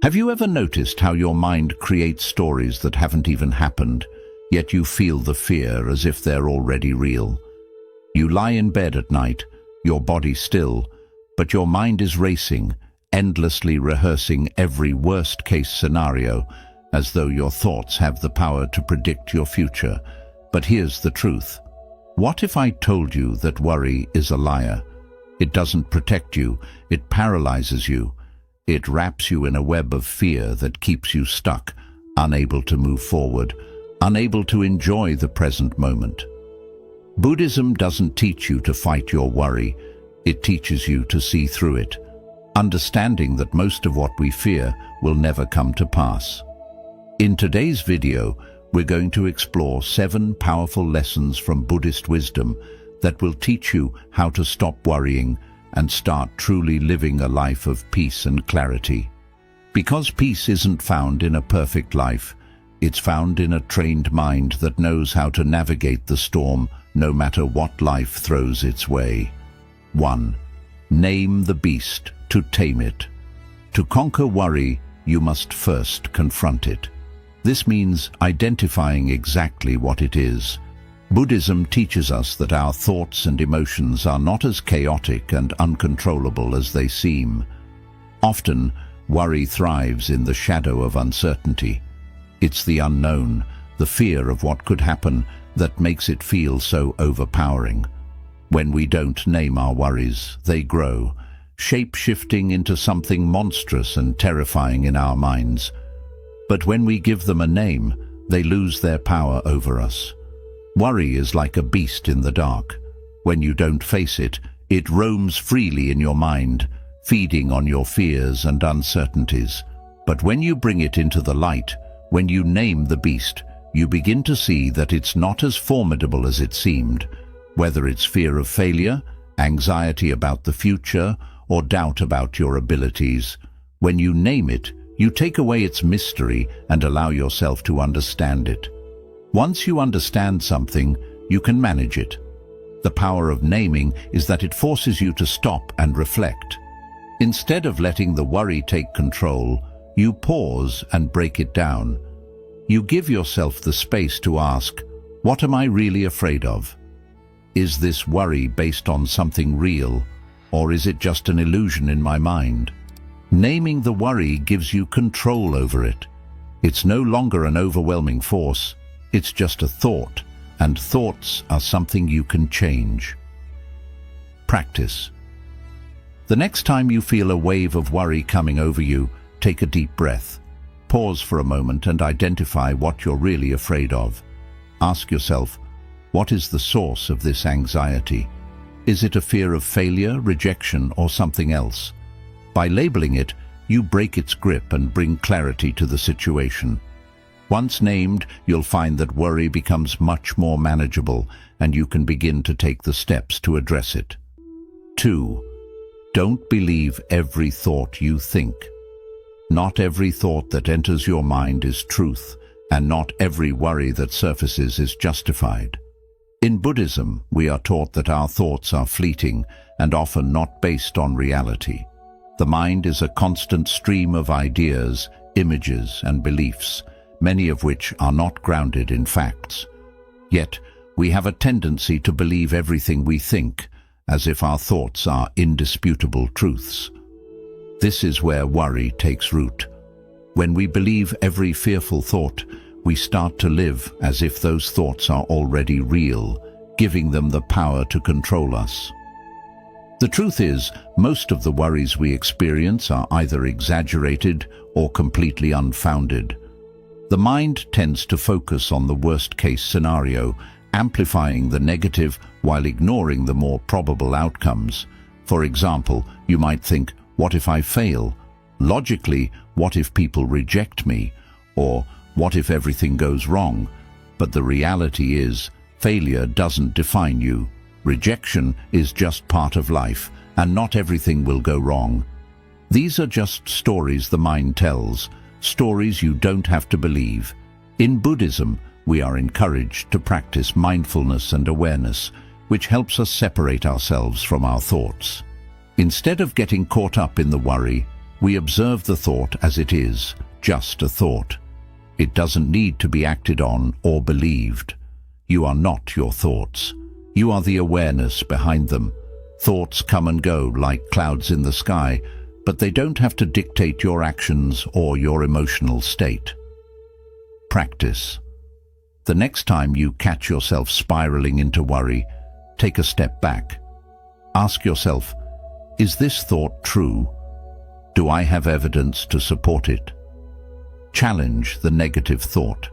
Have you ever noticed how your mind creates stories that haven't even happened, yet you feel the fear as if they're already real? You lie in bed at night, your body still, but your mind is racing, endlessly rehearsing every worst-case scenario, as though your thoughts have the power to predict your future. But here's the truth. What if I told you that worry is a liar? It doesn't protect you, it paralyzes you. It wraps you in a web of fear that keeps you stuck, unable to move forward, unable to enjoy the present moment. Buddhism doesn't teach you to fight your worry, it teaches you to see through it, understanding that most of what we fear will never come to pass. In today's video, we're going to explore 7 powerful lessons from Buddhist wisdom that will teach you how to stop worrying and start truly living a life of peace and clarity. Because peace isn't found in a perfect life, it's found in a trained mind that knows how to navigate the storm no matter what life throws its way. 1. Name the beast to tame it. To conquer worry, you must first confront it. This means identifying exactly what it is. Buddhism teaches us that our thoughts and emotions are not as chaotic and uncontrollable as they seem. Often, worry thrives in the shadow of uncertainty. It's the unknown, the fear of what could happen, that makes it feel so overpowering. When we don't name our worries, they grow, shape-shifting into something monstrous and terrifying in our minds. But when we give them a name, they lose their power over us. Worry is like a beast in the dark. When you don't face it, it roams freely in your mind, feeding on your fears and uncertainties. But when you bring it into the light, when you name the beast, you begin to see that it's not as formidable as it seemed. Whether it's fear of failure, anxiety about the future, or doubt about your abilities, when you name it, you take away its mystery and allow yourself to understand it. Once you understand something, you can manage it. The power of naming is that it forces you to stop and reflect. Instead of letting the worry take control, you pause and break it down. You give yourself the space to ask, what am I really afraid of? Is this worry based on something real, or is it just an illusion in my mind? Naming the worry gives you control over it. It's no longer an overwhelming force. It's just a thought, and thoughts are something you can change. Practice. The next time you feel a wave of worry coming over you, take a deep breath. Pause for a moment and identify what you're really afraid of. Ask yourself, what is the source of this anxiety? Is it a fear of failure, rejection, or something else? By labeling it, you break its grip and bring clarity to the situation. Once named, you'll find that worry becomes much more manageable, and you can begin to take the steps to address it. 2. Don't believe every thought you think. Not every thought that enters your mind is truth, and not every worry that surfaces is justified. In Buddhism, we are taught that our thoughts are fleeting and often not based on reality. The mind is a constant stream of ideas, images, and beliefs, many of which are not grounded in facts. Yet, we have a tendency to believe everything we think, as if our thoughts are indisputable truths. This is where worry takes root. When we believe every fearful thought, we start to live as if those thoughts are already real, giving them the power to control us. The truth is, most of the worries we experience are either exaggerated or completely unfounded. The mind tends to focus on the worst-case scenario, amplifying the negative while ignoring the more probable outcomes. For example, you might think, what if I fail? Logically, what if people reject me? Or, what if everything goes wrong? But the reality is, failure doesn't define you. Rejection is just part of life, and not everything will go wrong. These are just stories the mind tells, stories you don't have to believe. In Buddhism, we are encouraged to practice mindfulness and awareness, which helps us separate ourselves from our thoughts. Instead of getting caught up in the worry, We observe the thought as it is, just a thought. It doesn't need to be acted on or believed. You are not your thoughts. You are the awareness behind them. Thoughts come and go like clouds in the sky, but they don't have to dictate your actions or your emotional state. Practice. The next time you catch yourself spiraling into worry, take a step back. Ask yourself, is this thought true? Do I have evidence to support it? Challenge the negative thought.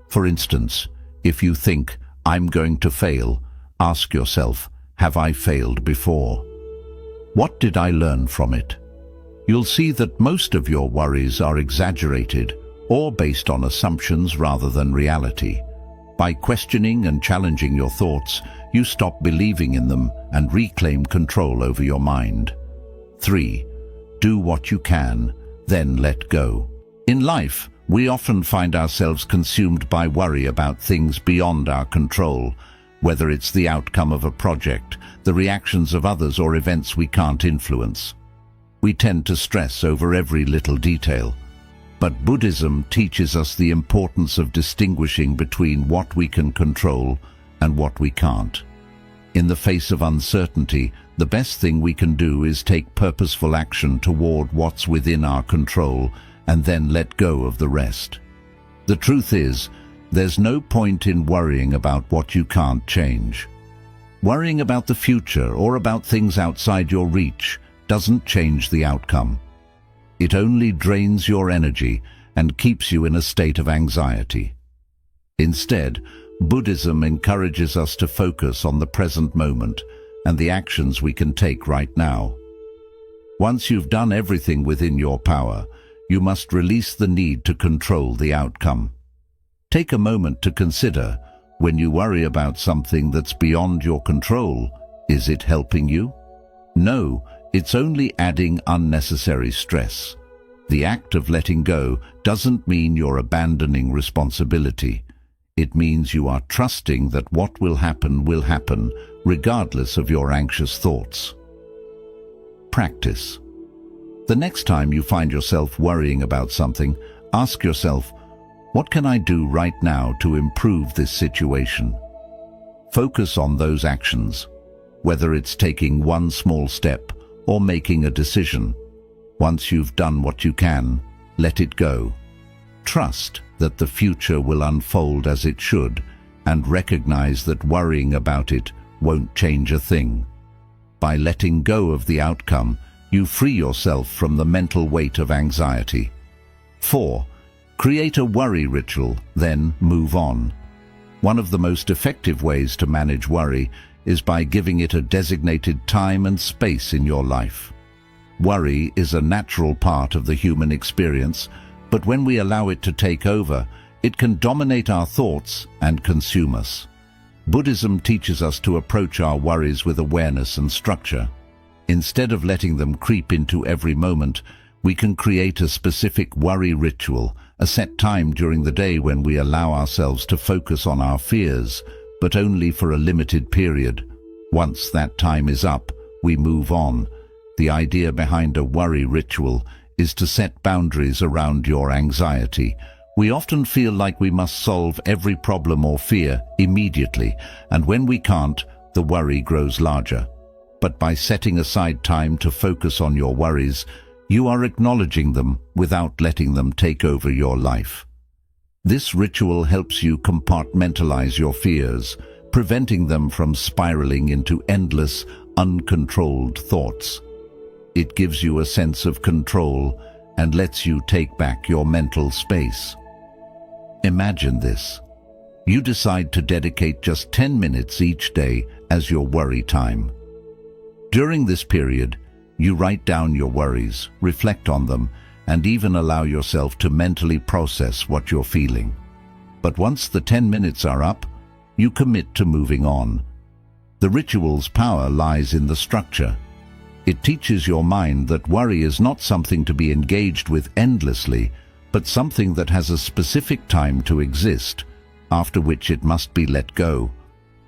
For instance, if you think, I'm going to fail, ask yourself, have I failed before? What did I learn from it? You'll see that most of your worries are exaggerated or based on assumptions rather than reality. By questioning and challenging your thoughts, you stop believing in them and reclaim control over your mind. 3. Do what you can, then let go. In life, we often find ourselves consumed by worry about things beyond our control, whether it's the outcome of a project, the reactions of others, or events we can't influence. We tend to stress over every little detail. But Buddhism teaches us the importance of distinguishing between what we can control and what we can't. In the face of uncertainty, the best thing we can do is take purposeful action toward what's within our control and then let go of the rest. The truth is, there's no point in worrying about what you can't change. Worrying about the future or about things outside your reach doesn't change the outcome. It only drains your energy and keeps you in a state of anxiety. Instead, Buddhism encourages us to focus on the present moment and the actions we can take right now. Once you've done everything within your power, you must release the need to control the outcome. Take a moment to consider, when you worry about something that's beyond your control, is it helping you? No, it's only adding unnecessary stress. The act of letting go doesn't mean you're abandoning responsibility. It means you are trusting that what will happen, regardless of your anxious thoughts. Practice. The next time you find yourself worrying about something, ask yourself, what can I do right now to improve this situation? Focus on those actions, whether it's taking one small step or making a decision. Once you've done what you can, let it go. Trust that the future will unfold as it should, and recognize that worrying about it won't change a thing. By letting go of the outcome, you free yourself from the mental weight of anxiety. 4. Create a worry ritual, then move on. One of the most effective ways to manage worry is by giving it a designated time and space in your life. Worry is a natural part of the human experience, but when we allow it to take over, it can dominate our thoughts and consume us. Buddhism teaches us to approach our worries with awareness and structure. Instead of letting them creep into every moment, we can create a specific worry ritual, a set time during the day when we allow ourselves to focus on our fears, but only for a limited period. Once that time is up, we move on. The idea behind a worry ritual is to set boundaries around your anxiety. We often feel like we must solve every problem or fear immediately, and when we can't, the worry grows larger. But by setting aside time to focus on your worries, you are acknowledging them without letting them take over your life. This ritual helps you compartmentalize your fears, preventing them from spiraling into endless, uncontrolled thoughts. It gives you a sense of control and lets you take back your mental space. Imagine this. You decide to dedicate just 10 minutes each day as your worry time. During this period, you write down your worries, reflect on them, and even allow yourself to mentally process what you're feeling. But once the 10 minutes are up, you commit to moving on. The ritual's power lies in the structure. It teaches your mind that worry is not something to be engaged with endlessly, but something that has a specific time to exist, after which it must be let go.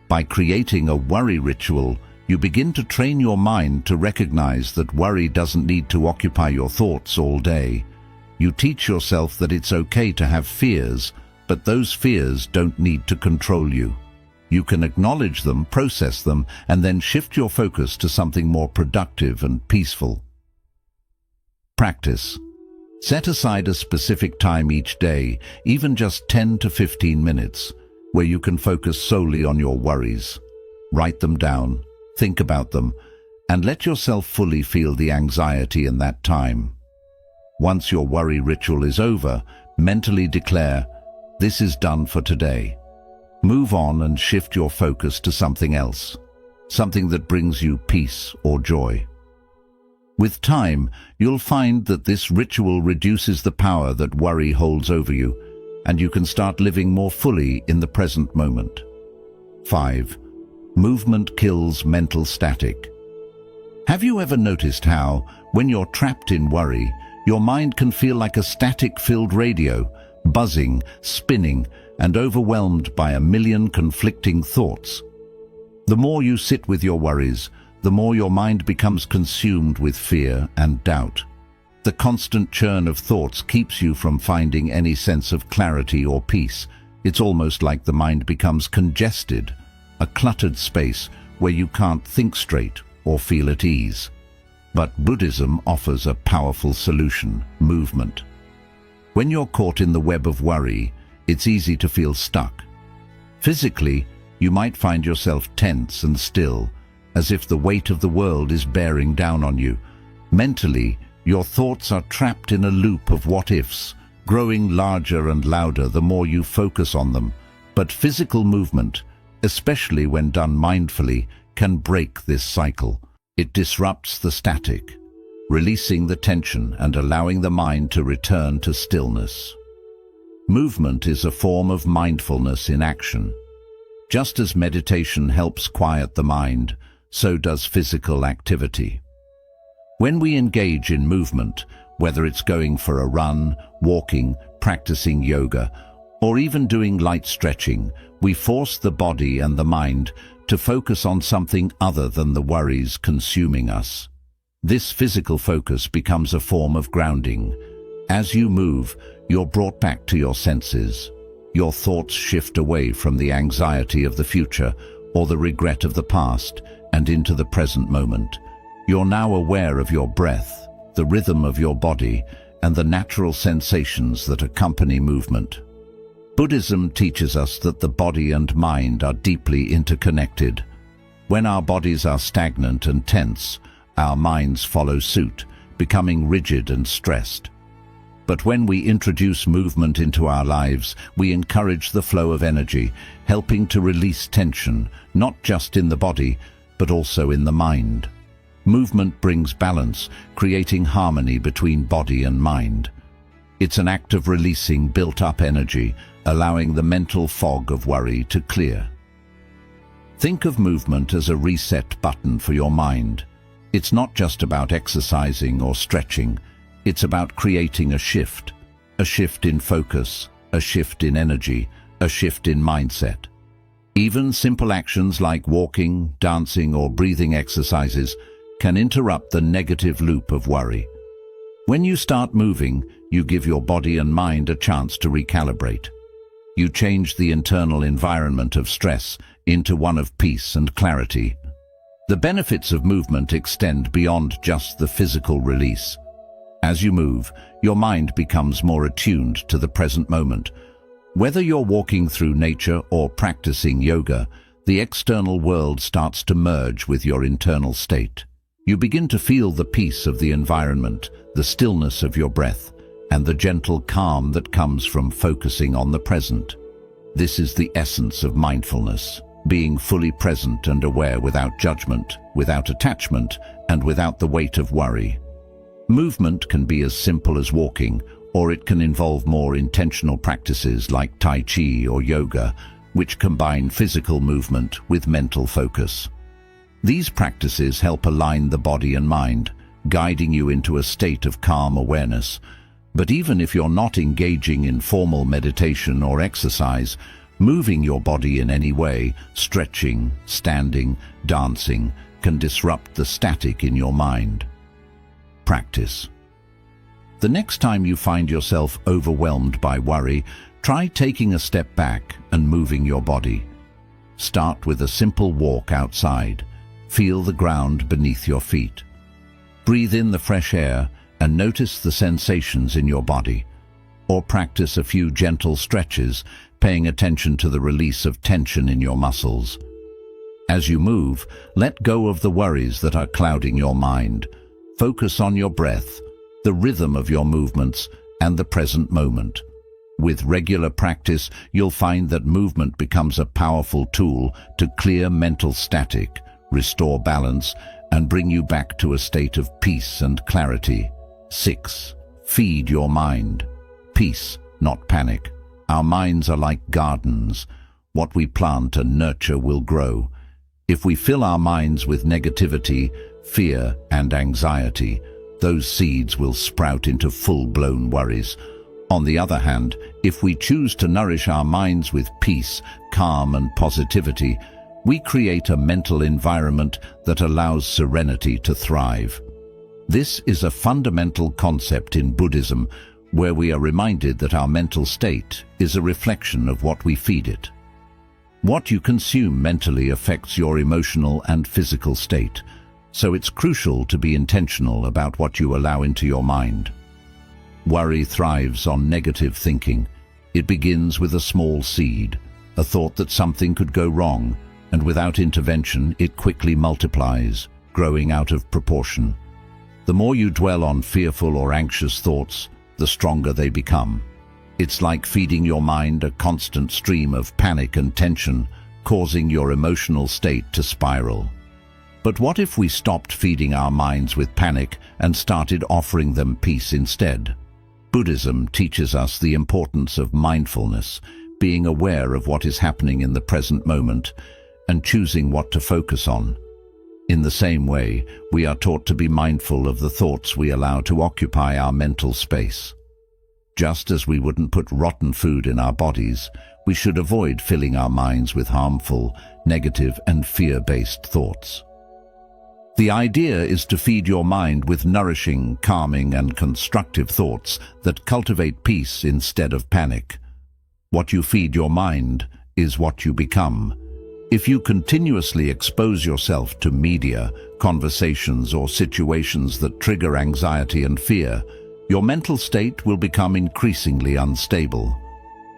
By creating a worry ritual, You begin to train your mind to recognize that worry doesn't need to occupy your thoughts all day. You teach yourself that it's okay to have fears, but those fears don't need to control you. You can acknowledge them, process them, and then shift your focus to something more productive and peaceful. Practice. Set aside a specific time each day, even just 10 to 15 minutes, where you can focus solely on your worries. Write them down, think about them, and let yourself fully feel the anxiety in that time. Once your worry ritual is over, mentally declare, "This is done for today." Move on and shift your focus to something else, something that brings you peace or joy. With time, you'll find that this ritual reduces the power that worry holds over you, and you can start living more fully in the present moment. 5. Movement kills mental static. Have you ever noticed how, when you're trapped in worry, your mind can feel like a static-filled radio, buzzing, spinning, and overwhelmed by a million conflicting thoughts? The more you sit with your worries, the more your mind becomes consumed with fear and doubt. The constant churn of thoughts keeps you from finding any sense of clarity or peace. It's almost like the mind becomes congested, a cluttered space where you can't think straight or feel at ease. But Buddhism offers a powerful solution: movement. When you're caught in the web of worry, it's easy to feel stuck. Physically, you might find yourself tense and still, as if the weight of the world is bearing down on you. Mentally, your thoughts are trapped in a loop of what-ifs, growing larger and louder the more you focus on them. But physical movement, especially when done mindfully, can break this cycle. It disrupts the static, releasing the tension and allowing the mind to return to stillness. Movement is a form of mindfulness in action. Just as meditation helps quiet the mind, so does physical activity. When we engage in movement, whether it's going for a run, walking, practicing yoga, or even doing light stretching, we force the body and the mind to focus on something other than the worries consuming us. This physical focus becomes a form of grounding. As you move, you're brought back to your senses. Your thoughts shift away from the anxiety of the future or the regret of the past and into the present moment. You're now aware of your breath, the rhythm of your body, and the natural sensations that accompany movement. Buddhism teaches us that the body and mind are deeply interconnected. When our bodies are stagnant and tense, our minds follow suit, becoming rigid and stressed. But when we introduce movement into our lives, we encourage the flow of energy, helping to release tension, not just in the body, but also in the mind. Movement brings balance, creating harmony between body and mind. It's an act of releasing built-up energy, allowing the mental fog of worry to clear. Think of movement as a reset button for your mind. It's not just about exercising or stretching. It's about creating a shift in focus, a shift in energy, a shift in mindset. Even simple actions like walking, dancing, or breathing exercises can interrupt the negative loop of worry. When you start moving, you give your body and mind a chance to recalibrate. You change the internal environment of stress into one of peace and clarity. The benefits of movement extend beyond just the physical release. As you move, your mind becomes more attuned to the present moment. Whether you're walking through nature or practicing yoga, the external world starts to merge with your internal state. You begin to feel the peace of the environment, the stillness of your breath, and the gentle calm that comes from focusing on the present. This is the essence of mindfulness, being fully present and aware without judgment, without attachment, and without the weight of worry. Movement can be as simple as walking, or it can involve more intentional practices like Tai Chi or yoga, which combine physical movement with mental focus. These practices help align the body and mind, guiding you into a state of calm awareness. But even if you're not engaging in formal meditation or exercise, moving your body in any way, stretching, standing, dancing, can disrupt the static in your mind. Practice. The next time you find yourself overwhelmed by worry, try taking a step back and moving your body. Start with a simple walk outside. Feel the ground beneath your feet. Breathe in the fresh air and notice the sensations in your body. Or practice a few gentle stretches, paying attention to the release of tension in your muscles. As you move, let go of the worries that are clouding your mind. Focus on your breath, the rhythm of your movements, and the present moment. With regular practice, you'll find that movement becomes a powerful tool to clear mental static, restore balance, and bring you back to a state of peace and clarity. 6. Feed your mind. Peace, not panic. Our minds are like gardens. What we plant and nurture will grow. If we fill our minds with negativity, fear, and anxiety, those seeds will sprout into full-blown worries. On the other hand, if we choose to nourish our minds with peace, calm, and positivity, we create a mental environment that allows serenity to thrive. This is a fundamental concept in Buddhism, where we are reminded that our mental state is a reflection of what we feed it. What you consume mentally affects your emotional and physical state, so it's crucial to be intentional about what you allow into your mind. Worry thrives on negative thinking. It begins with a small seed, a thought that something could go wrong, and without intervention, it quickly multiplies, growing out of proportion. The more you dwell on fearful or anxious thoughts, the stronger they become. It's like feeding your mind a constant stream of panic and tension, causing your emotional state to spiral. But what if we stopped feeding our minds with panic and started offering them peace instead? Buddhism teaches us the importance of mindfulness, being aware of what is happening in the present moment, and choosing what to focus on. In the same way, we are taught to be mindful of the thoughts we allow to occupy our mental space. Just as we wouldn't put rotten food in our bodies, we should avoid filling our minds with harmful, negative, and fear-based thoughts. The idea is to feed your mind with nourishing, calming, and constructive thoughts that cultivate peace instead of panic. What you feed your mind is what you become. If you continuously expose yourself to media, conversations, or situations that trigger anxiety and fear, your mental state will become increasingly unstable.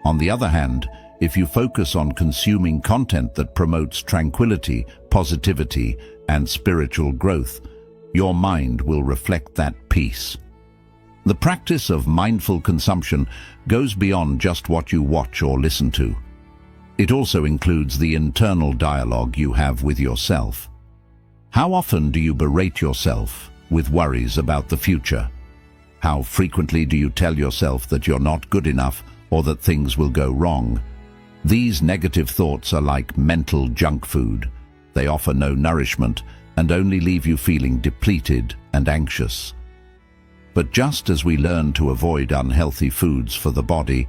On the other hand, if you focus on consuming content that promotes tranquility, positivity, and spiritual growth, your mind will reflect that peace. The practice of mindful consumption goes beyond just what you watch or listen to. It also includes the internal dialogue you have with yourself. How often do you berate yourself with worries about the future? How frequently do you tell yourself that you're not good enough or that things will go wrong? These negative thoughts are like mental junk food. They offer no nourishment and only leave you feeling depleted and anxious. But just as we learn to avoid unhealthy foods for the body,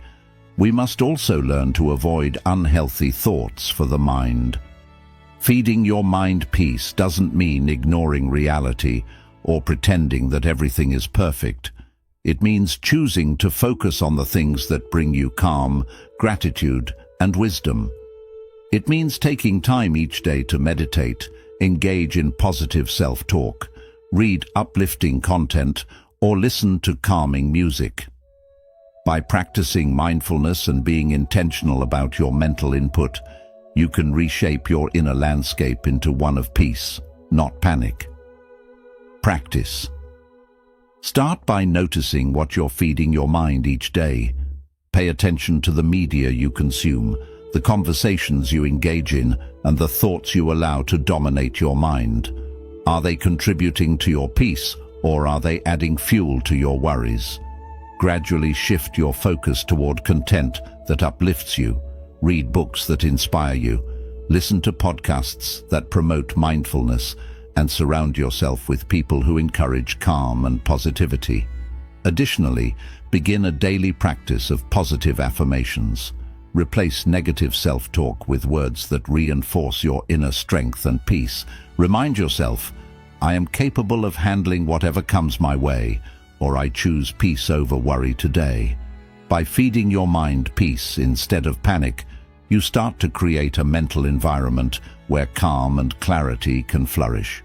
we must also learn to avoid unhealthy thoughts for the mind. Feeding your mind peace doesn't mean ignoring reality or pretending that everything is perfect. It means choosing to focus on the things that bring you calm, gratitude, and wisdom. It means taking time each day to meditate, engage in positive self-talk, read uplifting content, or listen to calming music. By practicing mindfulness and being intentional about your mental input, you can reshape your inner landscape into one of peace, not panic. Practice. Start by noticing what you're feeding your mind each day. Pay attention to the media you consume, the conversations you engage in, and the thoughts you allow to dominate your mind. Are they contributing to your peace, or are they adding fuel to your worries? Gradually shift your focus toward content that uplifts you. Read books that inspire you. Listen to podcasts that promote mindfulness, and surround yourself with people who encourage calm and positivity. Additionally, begin a daily practice of positive affirmations. Replace negative self-talk with words that reinforce your inner strength and peace. Remind yourself, I am capable of handling whatever comes my way, or I choose peace over worry today. By feeding your mind peace instead of panic, you start to create a mental environment where calm and clarity can flourish.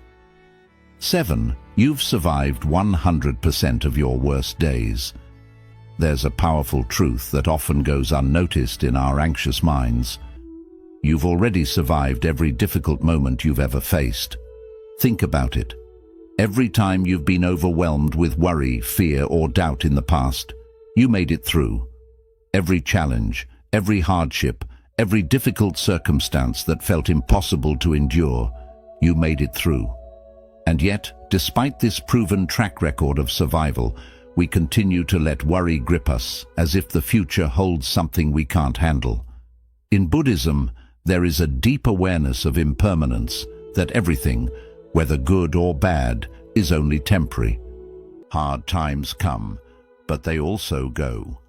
7. You've survived 100% of your worst days. There's a powerful truth that often goes unnoticed in our anxious minds. You've already survived every difficult moment you've ever faced. Think about it. Every time you've been overwhelmed with worry, fear, or doubt in the past, you made it through. Every challenge, every hardship, every difficult circumstance that felt impossible to endure, you made it through. And yet, despite this proven track record of survival, we continue to let worry grip us as if the future holds something we can't handle. In Buddhism, there is a deep awareness of impermanence, that everything, whether good or bad, is only temporary. Hard times come, but they also go.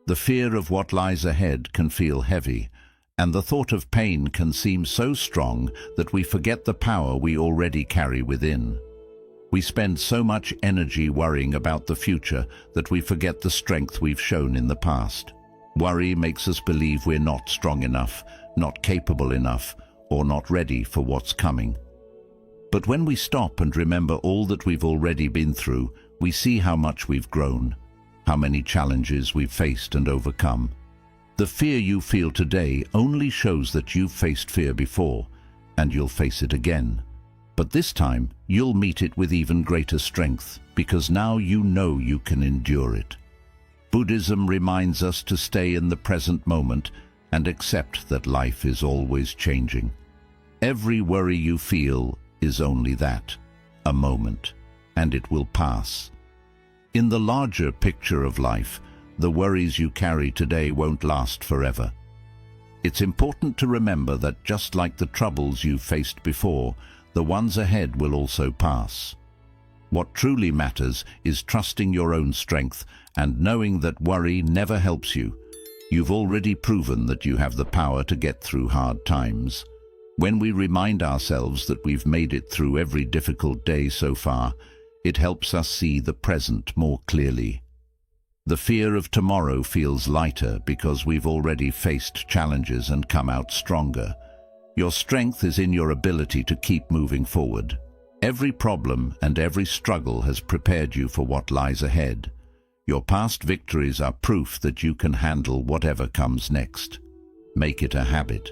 The fear of what lies ahead can feel heavy, and the thought of pain can seem so strong that we forget the power we already carry within. We spend so much energy worrying about the future that we forget the strength we've shown in the past. Worry makes us believe we're not strong enough, not capable enough, or not ready for what's coming. But when we stop and remember all that we've already been through, we see how much we've grown, how many challenges we've faced and overcome. The fear you feel today only shows that you've faced fear before, and you'll face it again. But this time, you'll meet it with even greater strength, because now you know you can endure it. Buddhism reminds us to stay in the present moment and accept that life is always changing. Every worry you feel is only that, a moment, and it will pass. In the larger picture of life, the worries you carry today won't last forever. It's important to remember that just like the troubles you've faced before, the ones ahead will also pass. What truly matters is trusting your own strength and knowing that worry never helps you. You've already proven that you have the power to get through hard times. When we remind ourselves that we've made it through every difficult day so far, it helps us see the present more clearly. The fear of tomorrow feels lighter because we've already faced challenges and come out stronger. Your strength is in your ability to keep moving forward. Every problem and every struggle has prepared you for what lies ahead. Your past victories are proof that you can handle whatever comes next. Make it a habit.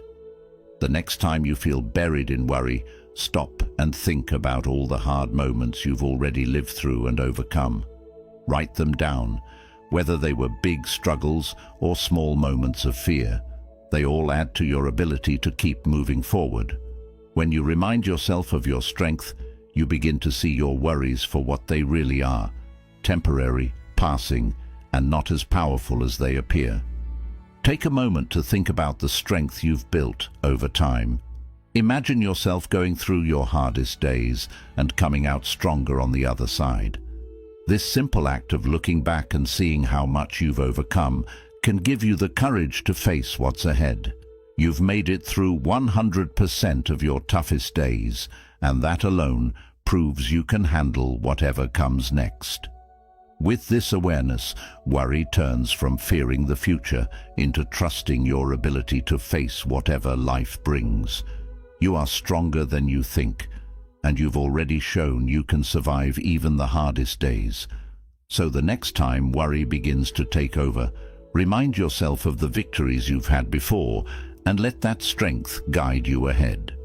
The next time you feel buried in worry, stop and think about all the hard moments you've already lived through and overcome. Write them down, whether they were big struggles or small moments of fear. They all add to your ability to keep moving forward. When you remind yourself of your strength, you begin to see your worries for what they really are: temporary, passing, and not as powerful as they appear. Take a moment to think about the strength you've built over time. Imagine yourself going through your hardest days and coming out stronger on the other side. This simple act of looking back and seeing how much you've overcome can give you the courage to face what's ahead. You've made it through 100% of your toughest days, and that alone proves you can handle whatever comes next. With this awareness, worry turns from fearing the future into trusting your ability to face whatever life brings. You are stronger than you think, and you've already shown you can survive even the hardest days. So the next time worry begins to take over, remind yourself of the victories you've had before and let that strength guide you ahead.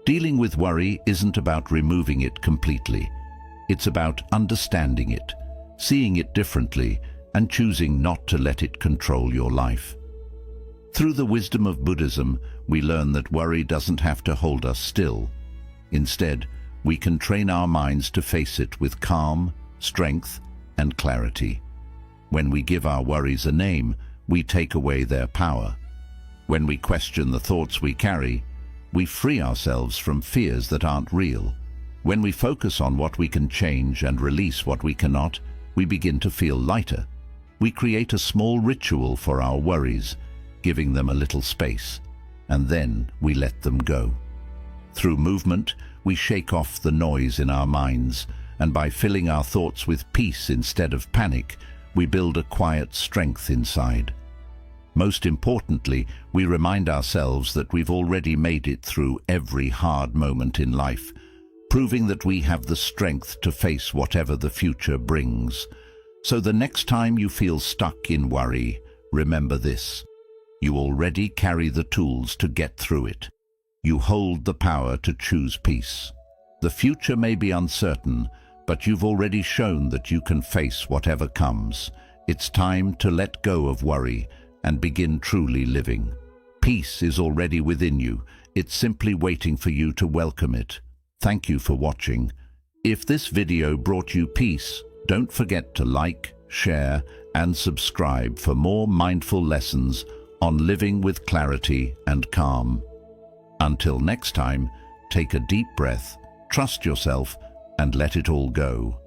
Dealing with worry isn't about removing it completely. It's about understanding it, seeing it differently, and choosing not to let it control your life. Through the wisdom of Buddhism, we learn that worry doesn't have to hold us still. Instead, we can train our minds to face it with calm, strength, and clarity. When we give our worries a name, we take away their power. When we question the thoughts we carry, we free ourselves from fears that aren't real. When we focus on what we can change and release what we cannot, we begin to feel lighter. We create a small ritual for our worries. giving them a little space, and then we let them go. Through movement, we shake off the noise in our minds, and by filling our thoughts with peace instead of panic, we build a quiet strength inside. Most importantly, we remind ourselves that we've already made it through every hard moment in life, proving that we have the strength to face whatever the future brings. So the next time you feel stuck in worry, remember this: you already carry the tools to get through it. You hold the power to choose peace. The future may be uncertain, but you've already shown that you can face whatever comes. It's time to let go of worry and begin truly living. Peace is already within you. It's simply waiting for you to welcome it. Thank you for watching. If this video brought you peace, don't forget to like, share, and subscribe for more mindful lessons on living with clarity and calm. Until next time, take a deep breath, trust yourself, and let it all go.